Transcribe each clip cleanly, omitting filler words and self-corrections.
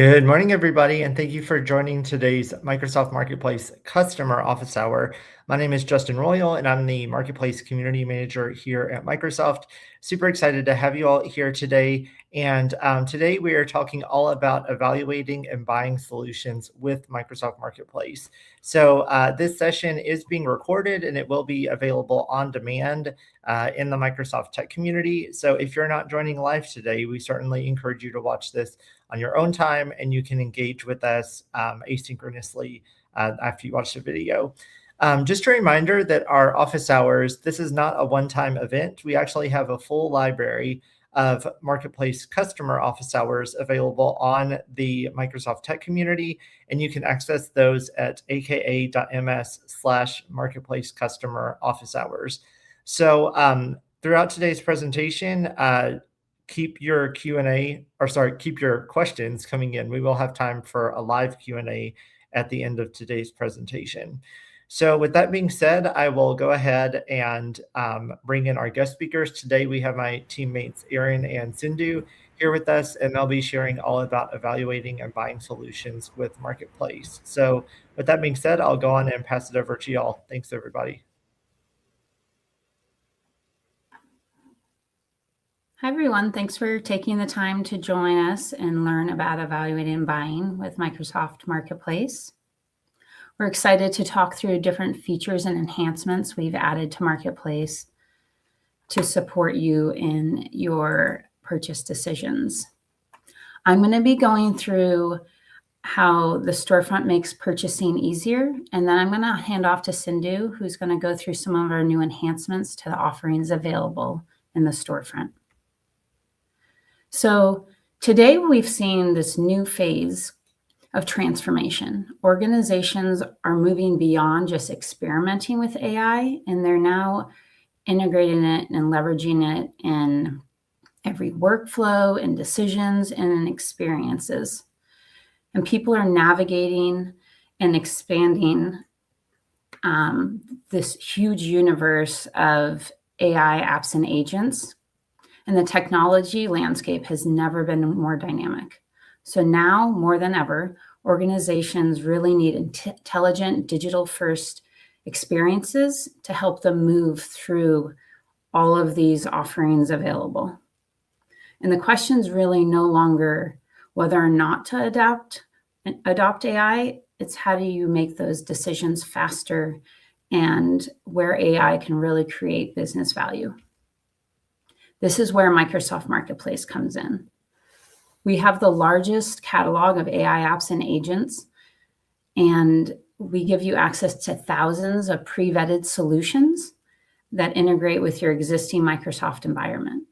Good morning, everybody, and thank you for joining today's Microsoft Marketplace Customer Office Hour. My name is Justin Royal, and I'm the Marketplace Community Manager here at Microsoft. Super excited to have you all here today. And today we are talking all about evaluating and buying solutions with Microsoft Marketplace. So this session is being recorded, and it will be available on demand in the Microsoft Tech community. So if you're not joining live today, we certainly encourage you to watch this on your own time, and you can engage with us asynchronously after you watch the video. Just a reminder that our office hours, this is not a one-time event. We actually have a full library of Marketplace customer office hours available on the Microsoft Tech community, and you can access those at aka.ms/marketplace customer office hours. So throughout today's presentation, keep your questions coming in. We will have time for a live Q&A at the end of today's presentation. So with that being said, I will go ahead and bring in our guest speakers. Today we have my teammates Aaron and Sindhu here with us, and they'll be sharing all about evaluating and buying solutions with Marketplace. So with that being said, I'll go on and pass it over to y'all. Thanks, everybody. Hi, everyone. Thanks for taking the time to join us and learn about evaluating and buying with Microsoft Marketplace. We're excited to talk through different features and enhancements we've added to Marketplace to support you in your purchase decisions. I'm going to be going through how the storefront makes purchasing easier, and then I'm going to hand off to Sindhu, who's going to go through some of our new enhancements to the offerings available in the storefront. So today we've seen this new phase of transformation. Organizations are moving beyond just experimenting with AI, and they're now integrating it and leveraging it in every workflow and decisions and in experiences. And people are navigating and expanding this huge universe of AI apps and agents. And the technology landscape has never been more dynamic. So now, more than ever, organizations really need intelligent digital-first experiences to help them move through all of these offerings available. And the question is really no longer whether or not to adopt AI, it's how do you make those decisions faster and where AI can really create business value. This is where Microsoft Marketplace comes in. We have the largest catalog of AI apps and agents, and we give you access to thousands of pre-vetted solutions that integrate with your existing Microsoft environment.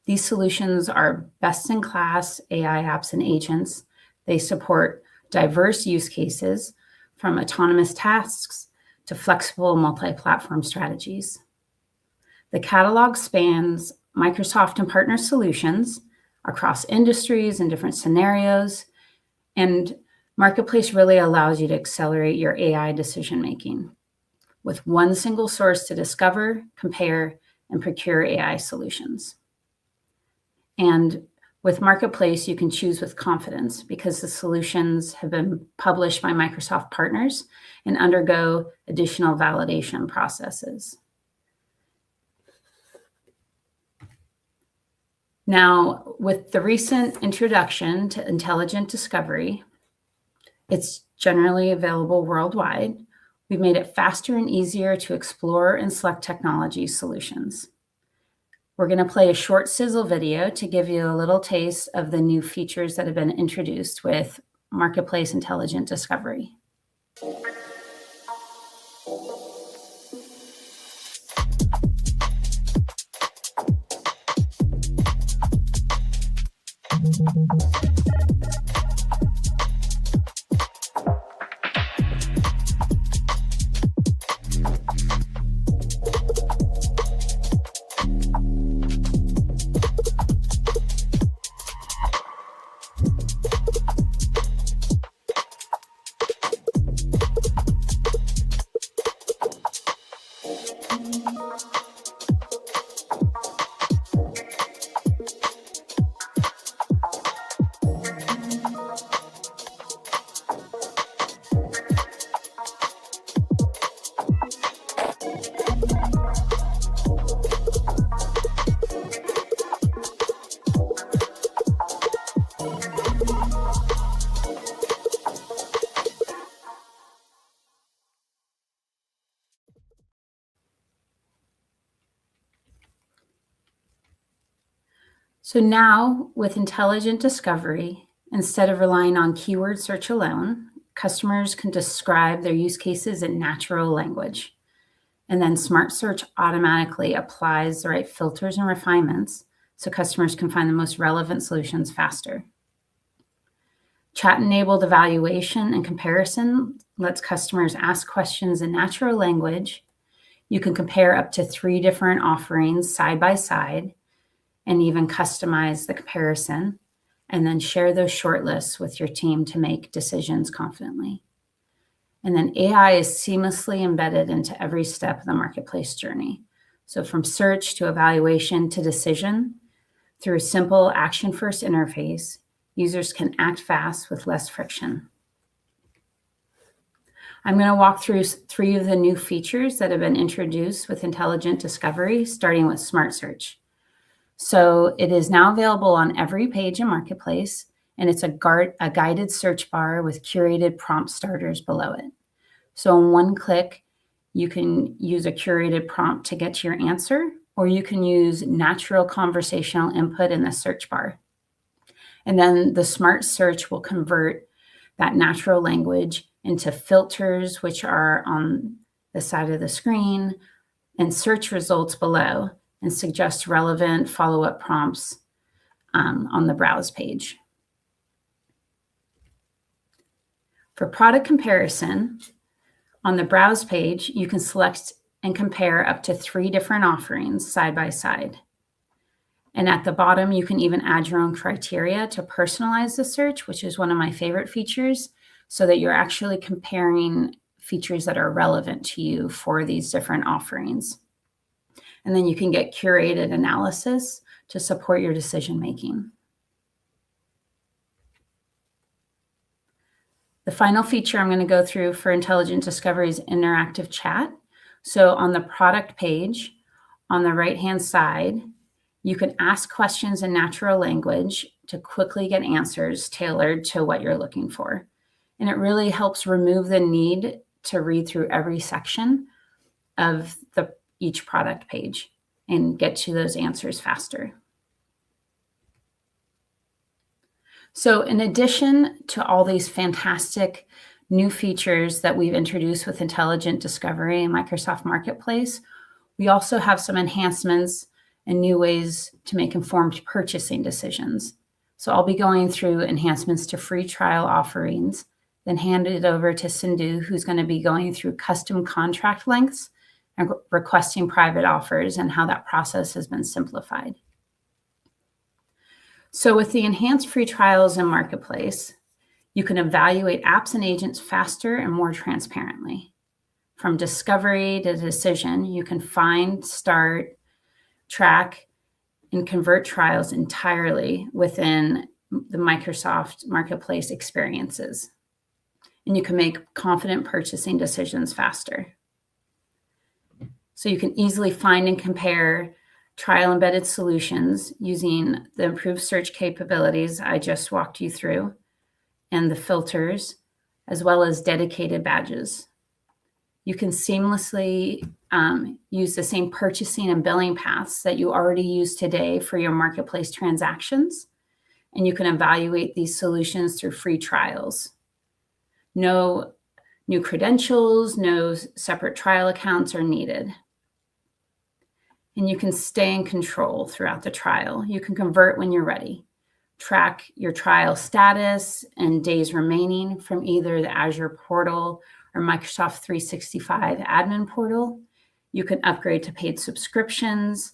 These solutions are best-in-class AI apps and agents. They support diverse use cases from autonomous tasks to flexible multi-platform strategies. The catalog spans Microsoft and partner solutions across industries and different scenarios, and Marketplace really allows you to accelerate your AI decision-making with one single source to discover, compare, and procure AI solutions. And with Marketplace, you can choose with confidence because the solutions have been published by Microsoft partners and undergo additional validation processes. Now, with the recent introduction to intelligent discovery, it's generally available worldwide. We've made it faster and easier to explore and select technology solutions. We're going to play a short sizzle video to give you a little taste of the new features that have been introduced with Marketplace Intelligent Discovery. So now with intelligent discovery, instead of relying on keyword search alone, customers can describe their use cases in natural language. And then Smart Search automatically applies the right filters and refinements so customers can find the most relevant solutions faster. Chat-enabled evaluation and comparison lets customers ask questions in natural language. You can compare up to 3 different offerings side by side and even customize the comparison, and then share those shortlists with your team to make decisions confidently. And then AI is seamlessly embedded into every step of the marketplace journey. So from search to evaluation to decision, through a simple action-first interface, users can act fast with less friction. I'm going to walk through 3 of the new features that have been introduced with intelligent discovery, starting with Smart Search. So it is now available on every page in Marketplace, and it's a guided search bar with curated prompt starters below it. So in one click, you can use a curated prompt to get to your answer, or you can use natural conversational input in the search bar. And then the Smart Search will convert that natural language into filters, which are on the side of the screen, and search results below, and suggest relevant follow-up prompts on the browse page. For product comparison, on the browse page, you can select and compare up to 3 different offerings side by side. And at the bottom, you can even add your own criteria to personalize the search, which is one of my favorite features, so that you're actually comparing features that are relevant to you for these different offerings. And then you can get curated analysis to support your decision-making. The final feature I'm going to go through for intelligent discovery is interactive chat. So on the product page, on the right-hand side, you can ask questions in natural language to quickly get answers tailored to what you're looking for. And it really helps remove the need to read through every section of each product page and get to those answers faster. So in addition to all these fantastic new features that we've introduced with intelligent discovery and Microsoft Marketplace, we also have some enhancements and new ways to make informed purchasing decisions. So I'll be going through enhancements to free trial offerings, then hand it over to Sindhu, who's going to be going through custom contract lengths and requesting private offers and how that process has been simplified. So with the enhanced free trials in Marketplace, you can evaluate apps and agents faster and more transparently. From discovery to decision, you can find, start, track, and convert trials entirely within the Microsoft Marketplace experiences. And you can make confident purchasing decisions faster. So you can easily find and compare trial embedded solutions using the improved search capabilities I just walked you through and the filters, as well as dedicated badges. You can seamlessly use the same purchasing and billing paths that you already use today for your marketplace transactions, and you can evaluate these solutions through free trials. No new credentials, no separate trial accounts are needed. And you can stay in control throughout the trial. You can convert when you're ready. Track your trial status and days remaining from either the Azure portal or Microsoft 365 admin portal. You can upgrade to paid subscriptions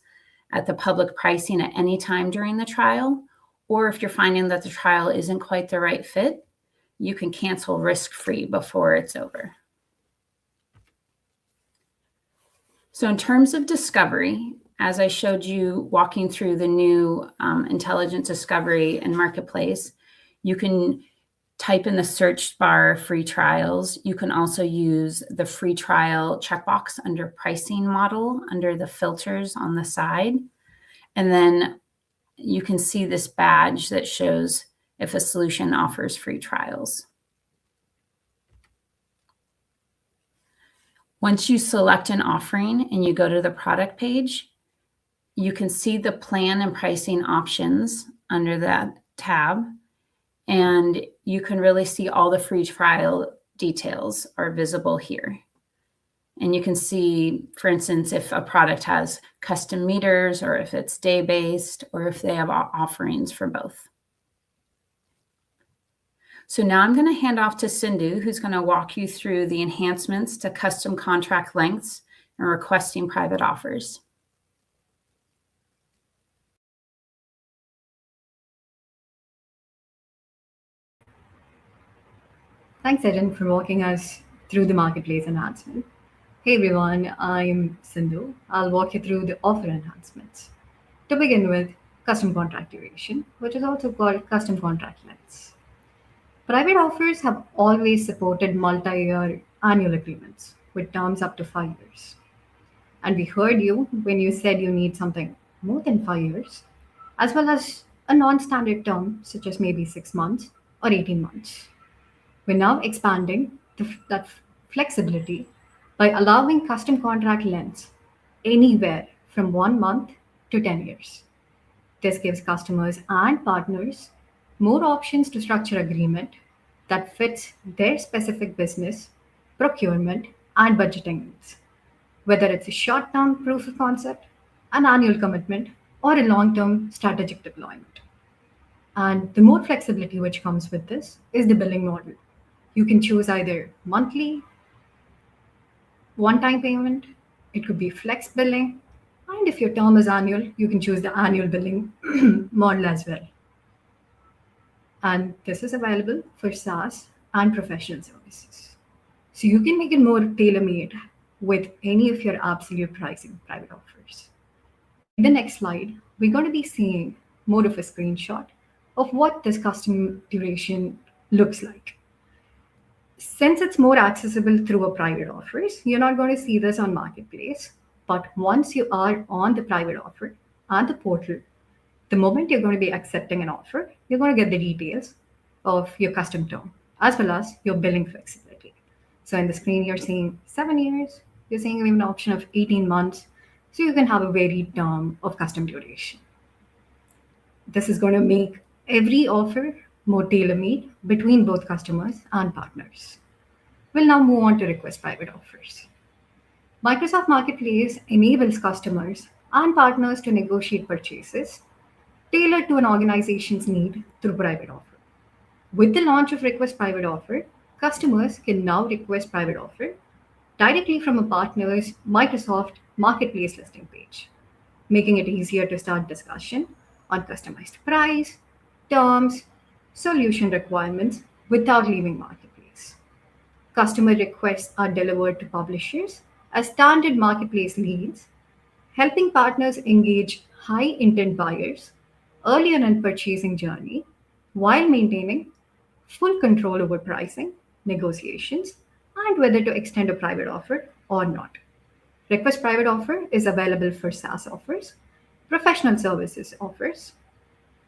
at the public pricing at any time during the trial. Or if you're finding that the trial isn't quite the right fit, you can cancel risk-free before it's over. So in terms of discovery, as I showed you walking through the new intelligent discovery and Marketplace, you can type in the search bar free trials. You can also use the free trial checkbox under pricing model under the filters on the side. And then you can see this badge that shows if a solution offers free trials. Once you select an offering and you go to the product page, You can see the plan and pricing options under that tab, and you can really see all the free trial details are visible here. And you can see, for instance, if a product has custom meters or if it's day-based or if they have offerings for both. So now I'm going to hand off to Sindhu, who's going to walk you through the enhancements to custom contract lengths and requesting private offers. Thanks, Eden, for walking us through the marketplace enhancement. Hey everyone, I'm Sindhu. I'll walk you through the offer enhancements. To begin with, custom contract duration, which is also called custom contract lengths. Private offers have always supported multi-year annual agreements with terms up to 5 years. And we heard you when you said you need something more than 5 years, as well as a non-standard term such as maybe 6 months or 18 months. We're now expanding that flexibility by allowing custom contract lengths anywhere from 1 month to 10 years. This gives customers and partners more options to structure agreement that fits their specific business, procurement, and budgeting needs, whether it's a short-term proof of concept, an annual commitment, or a long-term strategic deployment. And the more flexibility which comes with this is the billing model. You can choose either monthly, one time payment, it could be flex billing, and if your term is annual, you can choose the annual billing model as well. And this is available for SaaS and professional services. So you can make it more tailor made with any of your absolute pricing private offers. In the next slide, we're going to be seeing more of a screenshot of what this custom duration looks like. Since it's more accessible through a private offers, you're not going to see this on Marketplace. But once you are on the private offer and the portal, the moment you're going to be accepting an offer, you're going to get the details of your custom term as well as your billing flexibility. So in the screen, you're seeing 7 years, you're seeing even an option of 18 months. So you can have a varied term of custom duration. This is going to make every offer more tailor-made between both customers and partners. We'll now move on to request private offers. Microsoft Marketplace enables customers and partners to negotiate purchases tailored to an organization's need through private offer. With the launch of request private offer, customers can now request private offer directly from a partner's Microsoft Marketplace listing page, making it easier to start discussion on customized price, terms, solution requirements without leaving Marketplace. Customer requests are delivered to publishers as standard Marketplace leads, helping partners engage high intent buyers earlier in purchasing journey while maintaining full control over pricing, negotiations, and whether to extend a private offer or not. Request private offer is available for SaaS offers, professional services offers.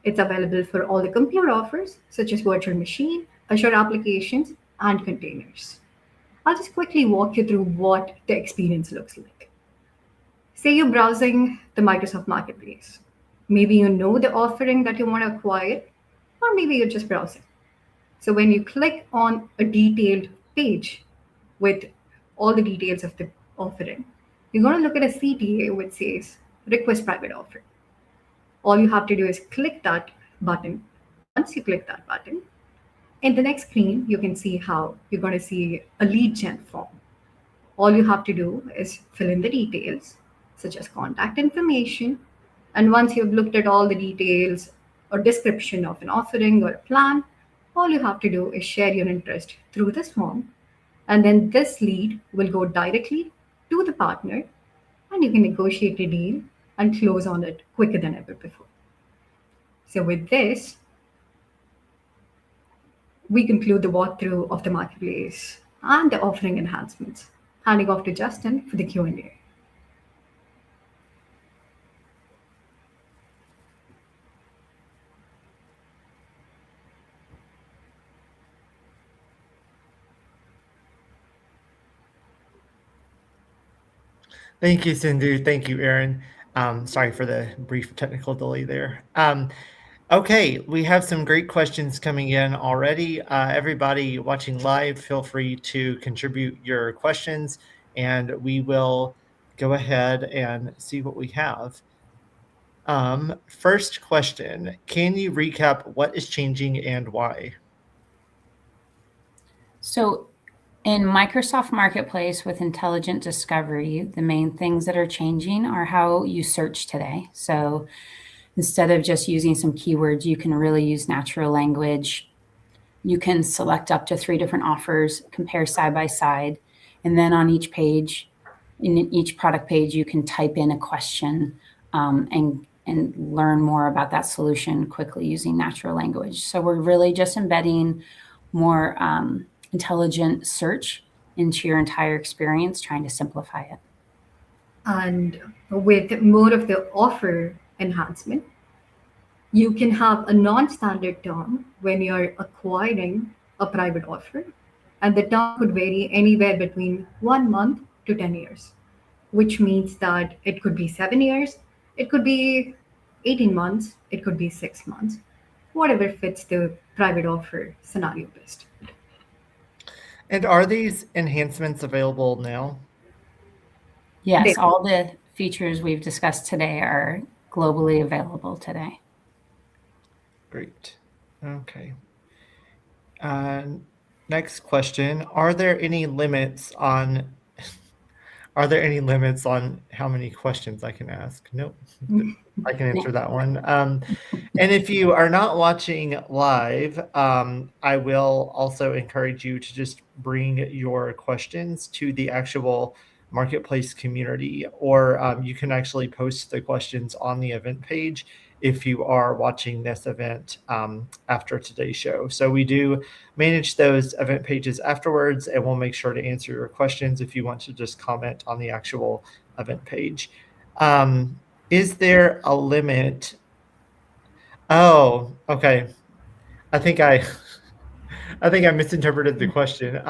It's available for all the compute offers, such as virtual machine, Azure applications, and containers. I'll just quickly walk you through what the experience looks like. Say you're browsing the Microsoft Marketplace. Maybe you know the offering that you want to acquire, or maybe you're just browsing. So when you click on a detailed page with all the details of the offering, you're going to look at a CTA which says request private offer. All you have to do is click that button. Once you click that button, in the next screen, you can see how you're going to see a lead gen form. All you have to do is fill in the details, such as contact information. And once you've looked at all the details or description of an offering or a plan, all you have to do is share your interest through this form. And then this lead will go directly to the partner, and you can negotiate a deal and close on it quicker than ever before. So with this, we conclude the walkthrough of the marketplace and the offering enhancements. Handing off to Justin for the Q&A. Thank you, Sindhu. Thank you, Aaron. Sorry for the brief technical delay there. Okay, we have some great questions coming in already. Everybody watching live, feel free to contribute your questions, and we will go ahead and see what we have. First question, can you recap what is changing and why? So in Microsoft Marketplace with Intelligent Discovery, the main things that are changing are how you search today. So instead of just using some keywords, you can really use natural language. You can select up to 3 different offers, compare side by side, and then on each page, in each product page, you can type in a question and learn more about that solution quickly using natural language. So we're really just embedding more intelligent search into your entire experience, trying to simplify it. And with more of the offer enhancement, you can have a non-standard term when you're acquiring a private offer, and the term could vary anywhere between 1 month to 10 years, which means that it could be 7 years, it could be 18 months, it could be 6 months, whatever fits the private offer scenario best. And are these enhancements available now? Yes, They- all the features we've discussed today are globally available today. Great. Okay. Next question, are there any limits on how many questions I can ask? Nope. I can answer that one. And if you are not watching live, I will also encourage you to just bring your questions to the actual marketplace community, or you can actually post the questions on the event page if you are watching this event after today's show. So we do manage those event pages afterwards, and we'll make sure to answer your questions if you want to just comment on the actual event page. Is there a limit? Oh, okay. I think I misinterpreted the question.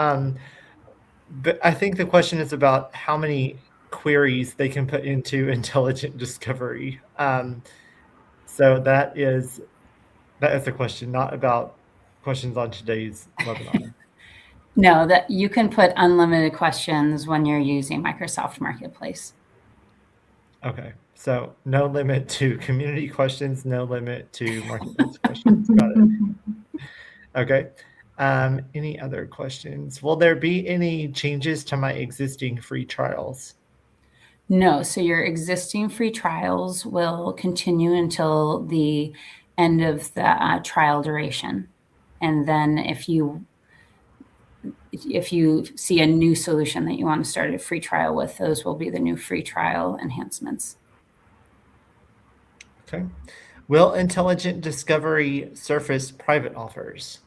But I think the question is about how many queries they can put into Intelligent Discovery. So that is the question, not about questions on today's webinar. No, that you can put unlimited questions when you're using Microsoft Marketplace. Okay, so no limit to community questions, no limit to marketplace questions. Got it. Okay. Any other questions? Will there be any changes to my existing free trials? No, so your existing free trials will continue until the end of the trial duration. And then if you see a new solution that you want to start a free trial with, those will be the new free trial enhancements. Okay. Will Intelligent Discovery surface private offers?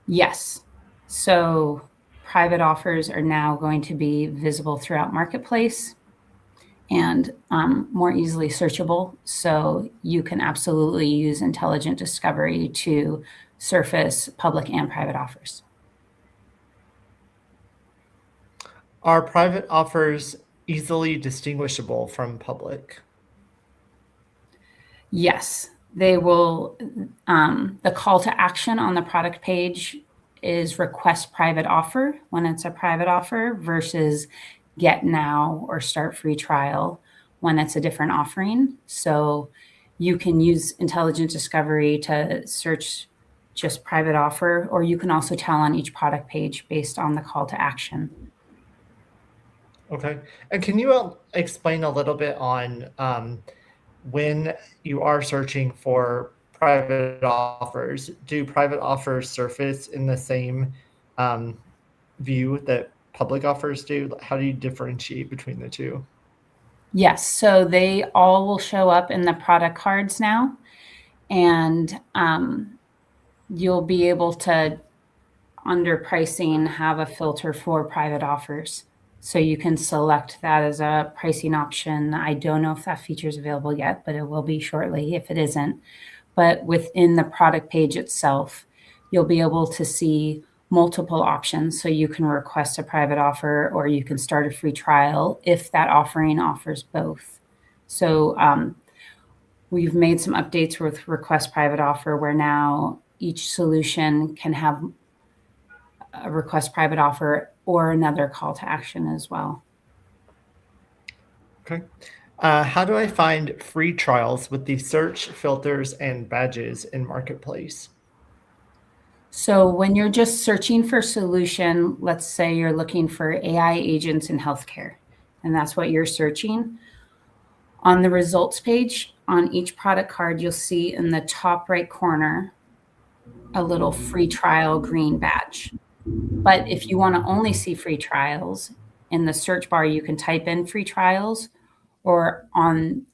Yes. So private offers are now going to be visible throughout Marketplace and more easily searchable. So you can absolutely use Intelligent Discovery to surface public and private offers. Are private offers easily distinguishable from public? Yes, they will. The call to action on the product page is request private offer when it's a private offer versus get now or start free trial when it's a different offering. So you can use Intelligent Discovery to search just private offer, or you can also tell on each product page based on the call to action. Okay. And can you explain a little bit on when you are searching for private offers, do private offers surface in the same view that public offers do? How do you differentiate between the two? Yes, so they all will show up in the product cards now, and you'll be able to, under pricing, have a filter for private offers. So you can select that as a pricing option. I don't know if that feature is available yet, but it will be shortly if it isn't. But within the product page itself, you'll be able to see multiple options. So you can request a private offer or you can start a free trial if that offering offers both. So we've made some updates with request private offer where now each solution can have a request private offer or another call to action as well. Okay. How do I find free trials with the search, filters, and badges in Marketplace? So when you're just searching for a solution, let's say you're looking for AI agents in healthcare, and that's what you're searching. On the results page, on each product card, you'll see in the top right corner a little free trial green badge. But if you want to only see free trials, in the search bar, you can type in free trials, or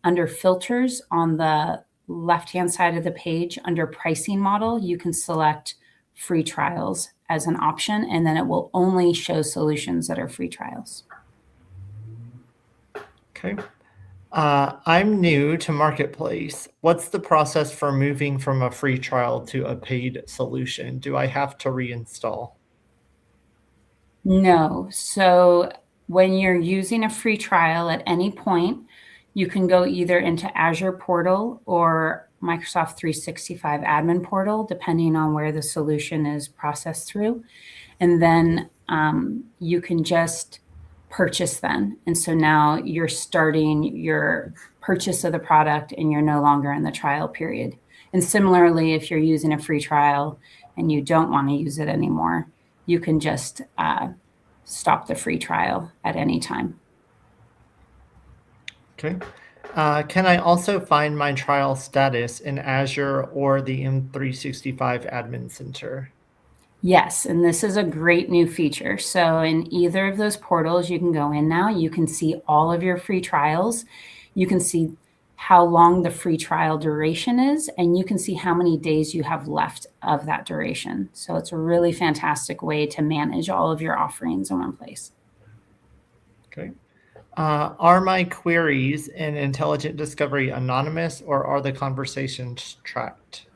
under filters on the left-hand side of the page under pricing model, you can select free trials as an option, and then it will only show solutions that are free trials. Okay. I'm new to Marketplace. What's the process for moving from a free trial to a paid solution? Do I have to reinstall? No. So when you're using a free trial at any point, you can go either into Azure portal or Microsoft 365 admin portal, depending on where the solution is processed through. And then you can just purchase then. And so now you're starting your purchase of the product and you're no longer in the trial period. And similarly, if you're using a free trial and you don't want to use it anymore, you can just stop the free trial at any time. Okay. Can I also find my trial status in Azure or the M365 Admin Center? Yes, and this is a great new feature. So in either of those portals, you can go in now. You can see all of your free trials. You can see how long the free trial duration is, and you can see how many days you have left of that duration. So it's a really fantastic way to manage all of your offerings in one place. Okay. Are my queries in Intelligent Discovery anonymous, or are the conversations tracked?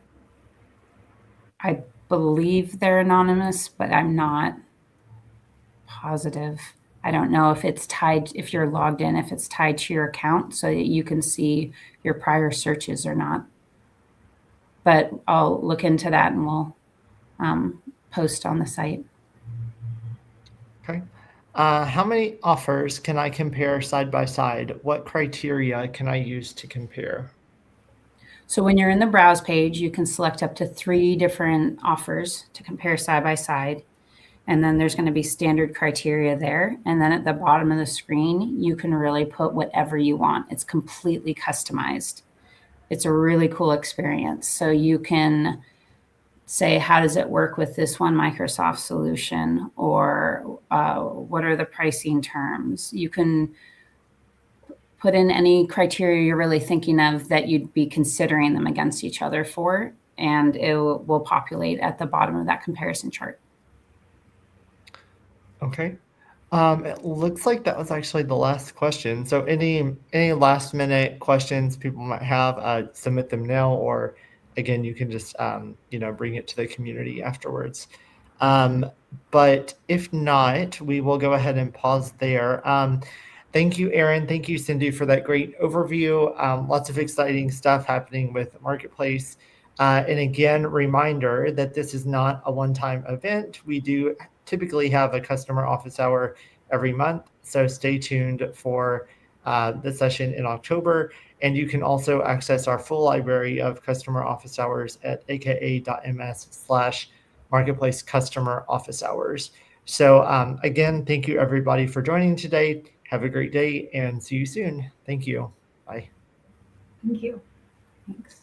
I believe they're anonymous, but I'm not positive. I don't know if it's tied, if you're logged in, if it's tied to your account so that you can see your prior searches or not. But I'll look into that and we'll post on the site. Okay. How many offers can I compare side by side? What criteria can I use to compare? So when you're in the browse page, you can select up to 3 different offers to compare side by side. And then there's going to be standard criteria there. And then at the bottom of the screen, you can really put whatever you want. It's completely customized. It's a really cool experience. So you can say, how does it work with this one Microsoft solution? Or what are the pricing terms? You can put in any criteria you're really thinking of that you'd be considering them against each other for, and it will populate at the bottom of that comparison chart. Okay. It looks like that was actually the last question. So any last minute questions people might have, submit them now, or again, you can just bring it to the community afterwards. But if not, we will go ahead and pause there. Thank you, Aaron. Thank you, Cindy, for that great overview. Lots of exciting stuff happening with Marketplace. And again, reminder that this is not a one-time event. We do typically have a customer office hour every month. So stay tuned for the session in October. And you can also access our full library of customer office hours at aka.ms/marketplace customer office hours. So again, thank you everybody for joining today. Have a great day and see you soon. Thank you. Bye. Thank you. Thanks.